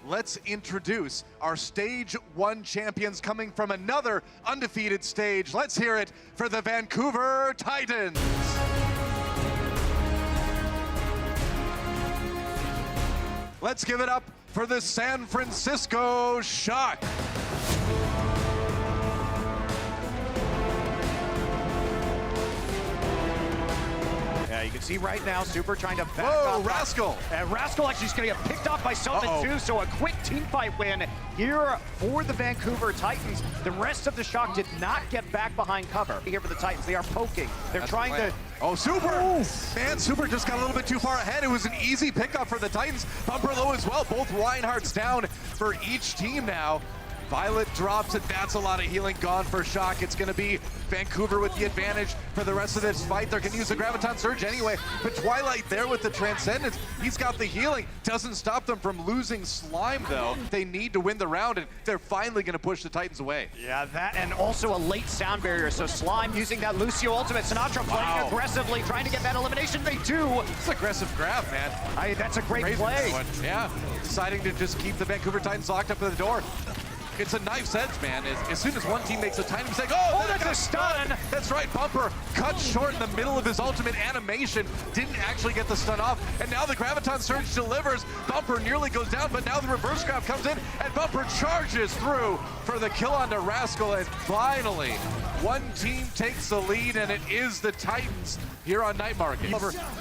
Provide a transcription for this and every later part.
let's introduce our Stage 1 champions coming from another undefeated stage. Let's hear it for the Vancouver Titans. Let's give it up for the San Francisco Shock. You can see right now, Super trying to back Whoa, up. Rascal! And Rascal actually is going to get picked off by Summon too, so a quick team fight win here for the Vancouver Titans. The rest of the Shock did not get back behind cover. Here for the Titans, they are poking. They're trying to... Oh, Super! Oof. Man, Super just got a little bit too far ahead. It was an easy pickup for the Titans. Bumper low as well. Both Reinhardt's down for each team now. Violet drops, and that's a lot of healing gone for Shock. It's going to be Vancouver with the advantage for the rest of this fight. They're going to use the Graviton Surge anyway, but Twilight there with the Transcendence. He's got the healing. Doesn't stop them from losing Slime, though. They need to win the round, and they're finally going to push the Titans away. Yeah, that and also a late sound barrier. So Slime using that Lucio ultimate. Sinatra playing aggressively, trying to get that elimination. They do. It's aggressive grab, man. That's a great play. Yeah, deciding to just keep the Vancouver Titans locked up at the door. It's a knife's edge, man. As soon as one team makes a tiny mistake, that's a stun! That's right, Bumper cut short in the middle of his ultimate animation, didn't actually get the stun off, and now the Graviton Surge delivers. Bumper nearly goes down, but now the reverse grab comes in, and Bumper charges through for the kill onto Rascal, and finally, one team takes the lead, and it is the Titans here on Night Market.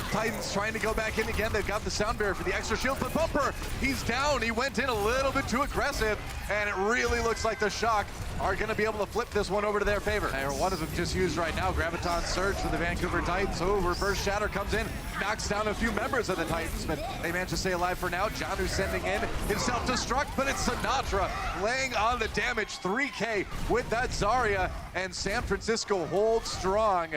Titans trying to go back in again. They've got the sound barrier for the extra shield, but Bumper, he's down. He went in a little bit too aggressive, and it really looks like the Shock are going to be able to flip this one over to their favor. One of them just used right now, Graviton Surge for the Vancouver Titans. Oh, Reverse Shatter comes in, knocks down a few members of the Titans, but they manage to stay alive for now. Janu sending in his self-destruct, but it's Sinatra laying on the damage. 3K with that Zarya, and San Francisco holds strong.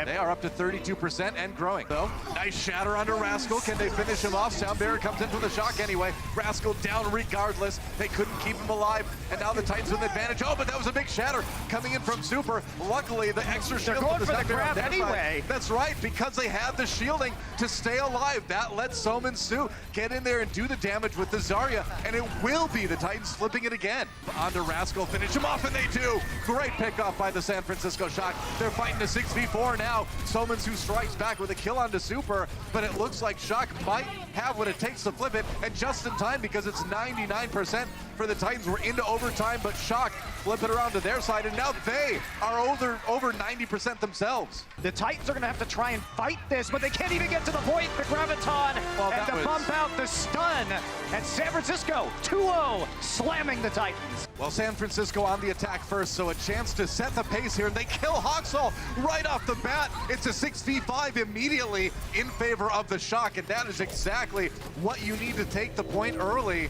They are up to 32% and growing, though. Nice shatter under Rascal. Can they finish him off? Sound Barrier comes in for the Shock anyway. Rascal down regardless. They couldn't keep him alive, and now the Titans with advantage. Oh, but that was a big shatter coming in from Super. Luckily, the extra shield. They're going for the grab anyway. That's right, because they had the shielding to stay alive. That lets Soman Su get in there and do the damage with the Zarya, and it will be the Titans flipping it again. Onto Rascal, finish him off, and they do. Great pickoff by the San Francisco Shock. They're fighting a 6v4 now. Soman Su strikes back with a kill onto Super, but it looks like Shock might have what it takes to flip it, and just in time because it's 99% for the Titans. We're into overtime, but Shock flip it around to their side, and now they are over 90% themselves. The Titans are going to have to try and fight this, but they can't even get to the point. The Graviton, and to bump out the stun, and San Francisco 2-0 slamming the Titans. Well, San Francisco on the attack first, so a chance to set the pace here, and they kill Hoxall right off the bat. It's a 6v5 immediately in favor of the Shock, and that is exactly what you need to take the point early.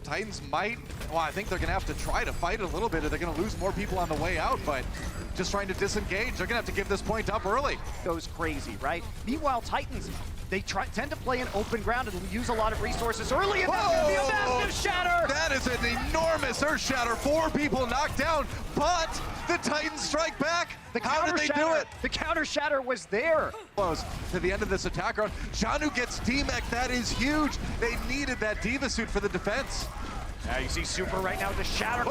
Titans might, well, I think they're going to have to try to fight a little bit, or they're going to lose more people on the way out, but just trying to disengage. They're going to have to give this point up early. Goes crazy, right? Meanwhile, Titans, they tend to play in open ground and use a lot of resources early, and that's going to be a massive shatter! That is an enormous Earth Shatter. 4 people knocked down, but the Titans strike back. How did they do it? The counter shatter was there. Close to the end of this attack round. Janu gets D-Mech. That is huge. They needed that Diva suit for the defense. Now you see Super right now with the shatter.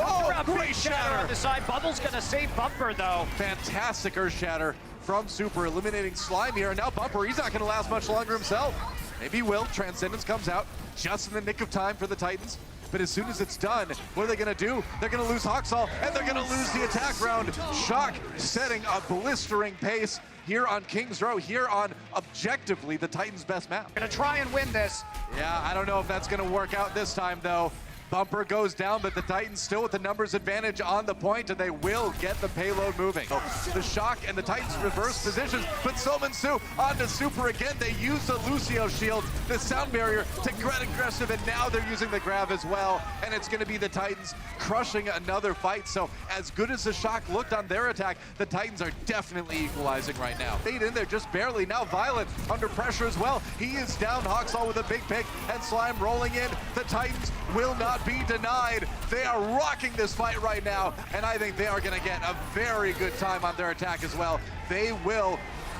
Great shatter on the side. Bubble's gonna save Bumper though. Fantastic Earth Shatter from Super, eliminating Slime here. And now Bumper, he's not gonna last much longer himself. Maybe he will. Transcendence comes out just in the nick of time for the Titans. But as soon as it's done, what are they going to do? They're going to lose Hoxall, and they're going to lose the attack round. Shock setting a blistering pace here on Kings Row, here on, objectively, the Titans' best map. Going to try and win this. Yeah, I don't know if that's going to work out this time, though. Bumper goes down, but the Titans still with the numbers advantage on the point, and they will get the payload moving. The Shock and the Titans reverse positions, but Soman Su onto Super again. They use the Lucio shield, the sound barrier to get aggressive, and now they're using the grab as well, and it's going to be the Titans crushing another fight. So as good as the Shock looked on their attack, the Titans are definitely equalizing right now. Stayed in there just barely. Now Violet under pressure as well. He is down. Hoxall with a big pick, and Slime rolling in. The Titans will not be denied. They are rocking this fight right now, and I think they are going to get a very good time on their attack as well. They will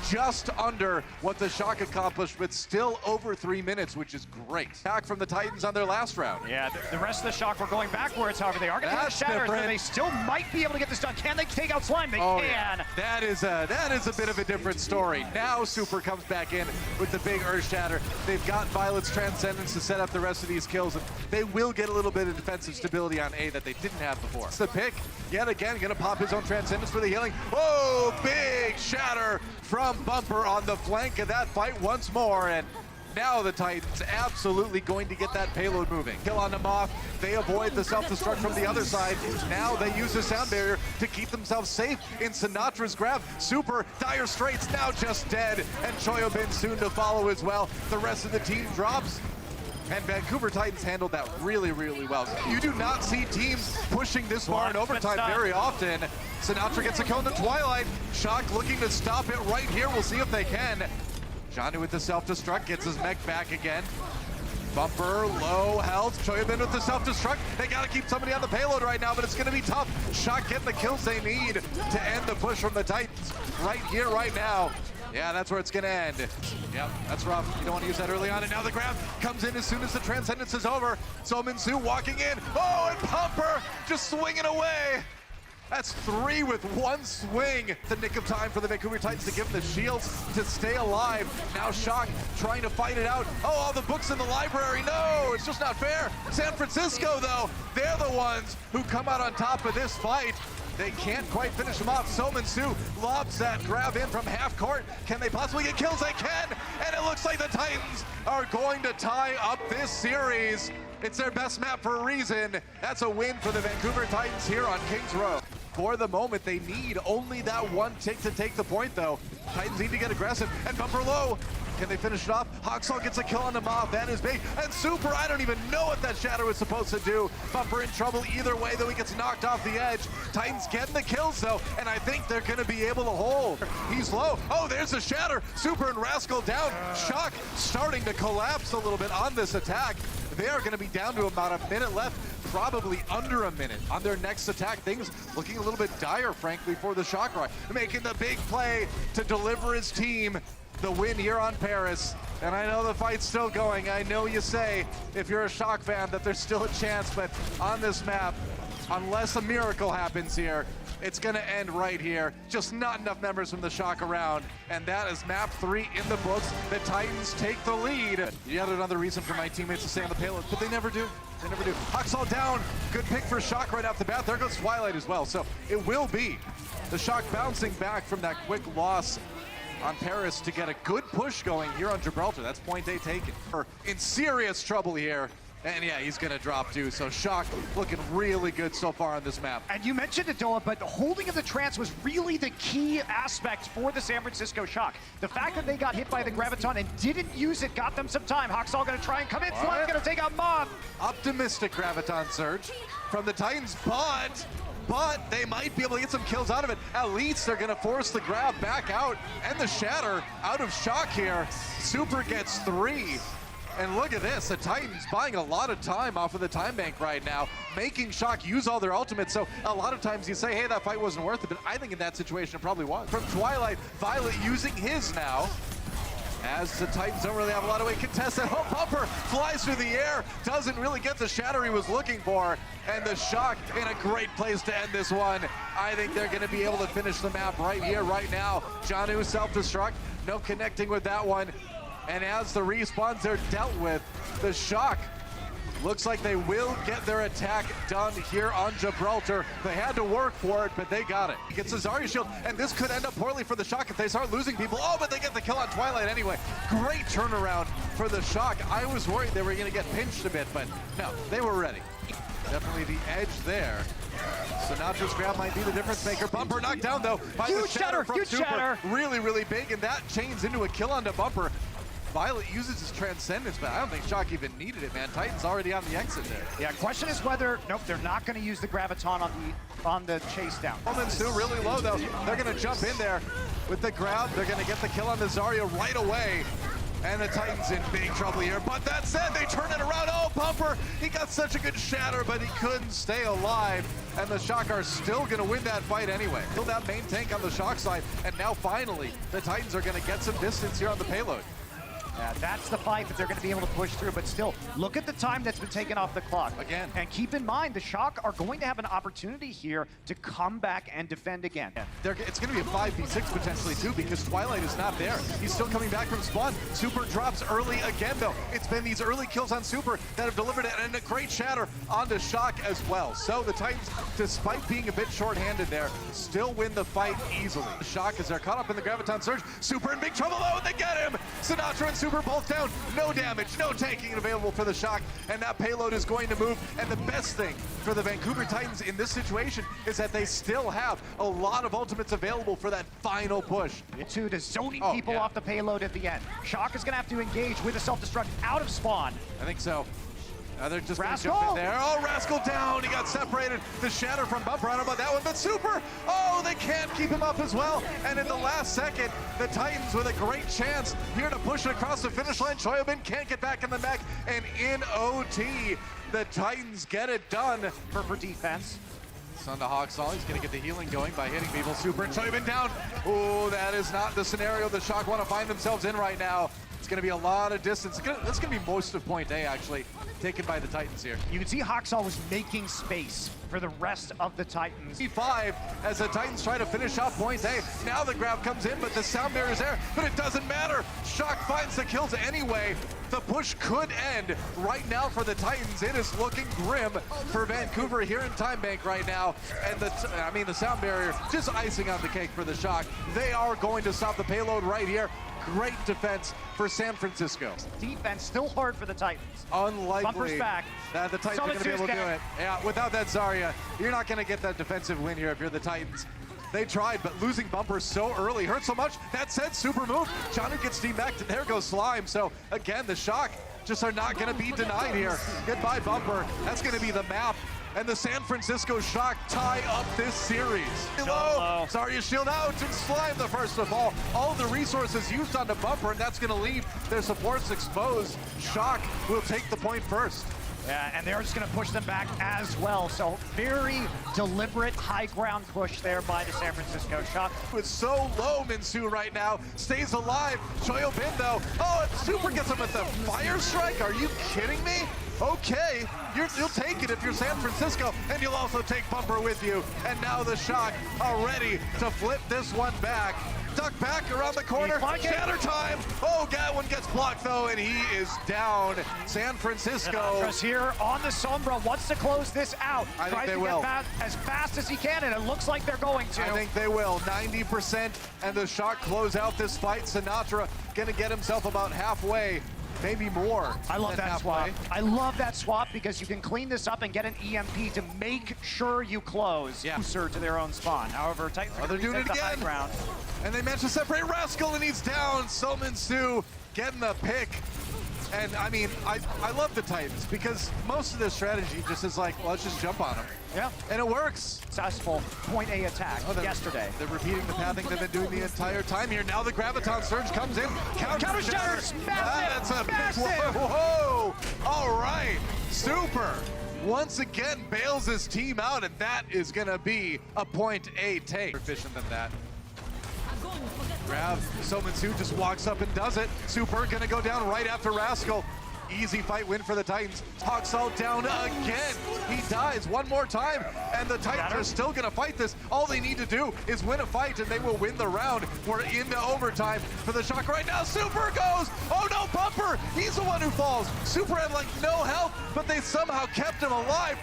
just under what the Shock accomplished, but still over 3 minutes, which is great. Back from the Titans on their last round. Yeah, the rest of the Shock were going backwards, however, they are going to get the shatters, but they still might be able to get this done. Can they take out Slime? They can. Yeah. That is a bit of a different story. Now Super comes back in with the big Earth Shatter. They've got Violet's Transcendence to set up the rest of these kills, and they will get a little bit of defensive stability on A that they didn't have before. It's the pick, yet again, gonna pop his own Transcendence for the healing. Whoa, big shatter from Bumper on the flank of that fight once more, and now the Titans absolutely going to get that payload moving. Kill on the Moth. They avoid the self-destruct from the other side. Now they use the sound barrier to keep themselves safe in Sinatra's grab. Super Dire Straits now just dead, and Choyobin soon to follow as well. The rest of the team drops. And Vancouver Titans handled that really, really well. You do not see teams pushing this far in overtime very often. Sinatra gets a kill in the Twilight. Shock looking to stop it right here. We'll see if they can. Johnny with the self-destruct gets his mech back again. Bumper, low health. Choyobin with the self-destruct. They gotta keep somebody on the payload right now, but it's gonna be tough. Shock getting the kills they need to end the push from the Titans right here, right now. Yeah, that's where it's gonna end. Yep, that's rough. You don't want to use that early on, and now the grab comes in as soon as the Transcendence is over. So Minsu walking in. Oh, and Bumper just swinging away. That's 3 with 1 swing. The nick of time for the Vancouver Titans to give them the shields to stay alive. Now Shock trying to fight it out. Oh, all the books in the library. No, it's just not fair. San Francisco, though, they're the ones who come out on top of this fight. They can't quite finish them off. Somin Su lobs that grab in from half court. Can they possibly get kills? They can, and it looks like the Titans are going to tie up this series. It's their best map for a reason. That's a win for the Vancouver Titans here on Kings Row. For the moment, they need only that one tick to take the point, though. Titans need to get aggressive, and Bumper low. Can they finish it off? Hawksall gets a kill on the Mob. That is big. And Super, I don't even know what that shatter was supposed to do. Bumper in trouble either way, though he gets knocked off the edge. Titans getting the kills, though, and I think they're going to be able to hold. He's low. Oh, there's the shatter. Super and Rascal down. Shock starting to collapse a little bit on this attack. They are going to be down to about a minute left, probably under a minute on their next attack. Things looking a little bit dire, frankly, for the Shock Rock. Making the big play to deliver his team the win here on Paris. And I know the fight's still going. I know you say, if you're a Shock fan, that there's still a chance, but on this map, unless a miracle happens here, it's gonna end right here. Just not enough members from the Shock around. And that is map 3 in the books. The Titans take the lead. Yet another reason for my teammates to stay on the payload, but they never do. They never do. Hawksall down. Good pick for Shock right off the bat. There goes Twilight as well. So it will be the Shock bouncing back from that quick loss on Paris to get a good push going here on Gibraltar. That's point A taken. We're in serious trouble here. And yeah, he's gonna drop too. So Shock looking really good so far on this map. And you mentioned it, Doa, but the holding of the trance was really the key aspect for the San Francisco Shock. The fact that they got hit by the Graviton and didn't use it got them some time. Hawksall gonna try and come in. Flood's gonna take out Mob. Optimistic Graviton surge from the Titans, but they might be able to get some kills out of it. At least they're gonna force the grab back out and the shatter out of Shock here. Super gets 3. And look at this, the Titans buying a lot of time off of the time bank right now, making Shock use all their ultimates. So a lot of times you say, hey, that fight wasn't worth it, but I think in that situation it probably was. From Twilight, Violet using his now, as the Titans don't really have a lot of way contested. Oh, Bumper flies through the air, doesn't really get the shatter he was looking for, and the Shock in a great place to end this one. I think they're gonna be able to finish the map right here, right now. Janu self-destruct, no connecting with that one. And as the respawns are dealt with, the Shock looks like they will get their attack done here on Gibraltar. They had to work for it, but they got it. He gets a Zarya shield, and this could end up poorly for the Shock if they start losing people. Oh, but they get the kill on Twilight anyway. Great turnaround for the Shock. I was worried they were gonna get pinched a bit, but no, they were ready. Definitely the edge there. Sinatra's grab might be the difference maker. Bumper knocked down though by the shatter from Super. Really, really big, and that chains into a kill onto Bumper. Violet uses his Transcendence, but I don't think Shock even needed it, man. Titan's already on the exit there. Yeah, question is whether, nope, they're not going to use the Graviton on the chase down. Coleman's still really low, though. They're going to jump in there with the grab. They're going to get the kill on the Zarya right away. And the Titans in big trouble here, but that said, they turn it around. Oh, Bumper, he got such a good shatter, but he couldn't stay alive. And the Shock are still gonna win that fight anyway. Kill that main tank on the Shock side, and now finally, the Titans are gonna get some distance here on the payload. Yeah, that's the fight that they're going to be able to push through, but still, look at the time that's been taken off the clock. Again. And keep in mind, the Shock are going to have an opportunity here to come back and defend again. It's going to be a 5v6 potentially too, because Twilight is not there. He's still coming back from spawn. Super drops early again though. It's been these early kills on Super that have delivered it, and a great shatter onto Shock as well. So the Titans, despite being a bit short-handed there, still win the fight easily. Shock, as they're caught up in the Graviton Surge, Super in big trouble though, and they get him! Sinatra and Super both down, no damage, no tanking available for the Shock, and that payload is going to move. And the best thing for the Vancouver Titans in this situation is that they still have a lot of ultimates available for that final push. To zoning people yeah. off the payload at the end. Shock is going to have to engage with a self-destruct out of spawn. I think so. They're just going to Rascal! jump in there. Oh, Rascal down. He got separated. The shatter from Bumper. I don't know about that one, but Super. Oh, they can't keep him up as well. And in the last second, the Titans with a great chance here to push it across the finish line. Choyobin can't get back in the mech. And in OT, the Titans get it done. For defense. Sun to Hawksall. He's going to get the healing going by hitting people. Super and Choyobin down. Oh, that is not the scenario the Shock want to find themselves in right now. It's going to be a lot of distance. That's going to be most of point A, actually, taken by the Titans here. You can see Hawksall was making space for the rest of the Titans. 5 as the Titans try to finish off point A. Now the grab comes in, but the sound barrier is there, but it doesn't matter. Shock finds the kills anyway. The push could end right now for the Titans. It is looking grim for Vancouver here in Time Bank right now. And the sound barrier just icing on the cake for the Shock. They are going to stop the payload right here. Great defense for San Francisco. Defense still hard for the Titans. Unlikely Bumpers back. that the Titans are going to be able to do it. Yeah, without that Zarya, you're not going to get that defensive win here if you're the Titans. They tried, but losing Bumper so early hurt so much. That said, Super move. Janu gets debacked, and there goes Slime. So again, the Shock just are not going to be denied here. Goodbye, Bumper. That's going to be the map. And the San Francisco Shock tie up this series. Low. Zarya shield out, and Slime the first of all. All the resources used on the Bumper, and that's going to leave their supports exposed. Shock will take the point first. Yeah, and they're just going to push them back as well. So very deliberate high ground push there by the San Francisco Shock. It's so low, Minsu right now. Stays alive. Choyobin though. Oh, and Super gets him with the fire strike. Are you kidding me? Okay, you'll take it if you're San Francisco, and you'll also take Bumper with you. And now the Shock are ready to flip this one back. Duck back around the corner. Shatter time. Oh, Gadwin gets blocked though, and he is down. San Francisco. Sinatra's here on the Sombra, wants to close this out. I think they will. will. Back as fast as he can, and it looks like they're going to. I think they will. 90%, and the Shock close out this fight. Sinatra gonna get himself about halfway. Maybe more. I love that halfway. swap. I love that swap because you can clean this up and get an EMP to make sure you close closer to their own spawn. However, Titans are they're doing it again. Ground. And they managed to separate Rascal, and he's down. Solman Sue getting the pick. And I mean, I love the Titans because most of their strategy just is like, well, let's just jump on them. Yeah. And it works. Successful point A attack yesterday. They're repeating the pathing they've been doing the entire time here. Now the Graviton Surge comes in. Counter shatter. That's a big whoa. All right. Super once again bails his team out, and that is going to be a point A take. More efficient than that. Grab, Somansu just walks up and does it. Super gonna go down right after Rascal. Easy fight win for the Titans. Hawksall down again. He dies one more time, and the Titans are still gonna fight this. All they need to do is win a fight, and they will win the round. We're into overtime for the Shock right now. Super goes. Oh no, Bumper. He's the one who falls. Super had like no health, but they somehow kept him alive.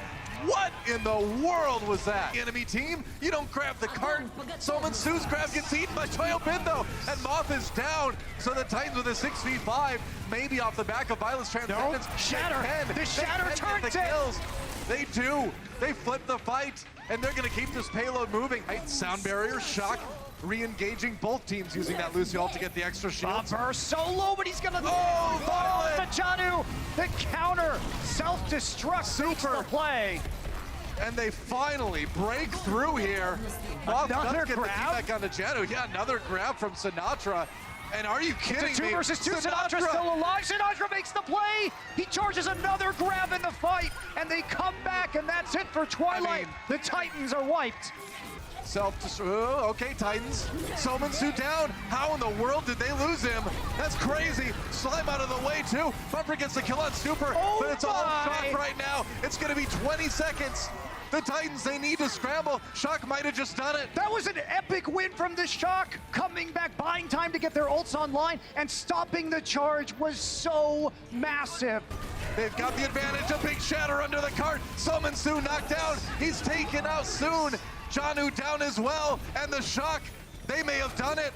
What in the world was that? Enemy team, you don't grab the cart. Solman Sue's grab gets eaten by Choyobin though, and Moth is down. So the Titans with a 6v5, maybe off the back of Violet's Transcendence. Shatter! The Shatter turns it! Kills. They do. They flip the fight, and they're gonna keep this payload moving. Sound barrier, Shock, re-engaging both teams using that Lucy ult to get the extra shield. Bumper solo, but he's gonna Violet! The Janu, the counter, self-destruct, super play. And they finally break through here. Moth does get the feedback on the Janu. Yeah, another grab from Sinatra. And are you kidding It's a me? 2 versus 2. Sinatra still alive. Sinatra makes the play. He charges another grab in the fight, and they come back, and that's it for Twilight. The Titans are wiped. Okay, Titans. Sominsu down. How in the world did they lose him? That's crazy. Slime out of the way, too. Bumper gets the kill on Super, but it's all Shock right now. It's going to be 20 seconds. The Titans, they need to scramble. Shock might have just done it. That was an epic win from the Shock. Coming back, buying time to get their ults online, and stopping the charge was so massive. They've got the advantage. A big shatter under the cart. Sominsu knocked down. He's taken out soon. Janu down as well. And the Shock, they may have done it.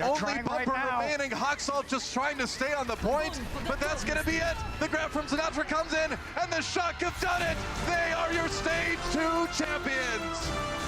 Only Bumper remaining. Hawksalt just trying to stay on the point, but that's going to be it. The grab from Sinatra comes in, and the Shock have done it. They are your Stage 2 champions.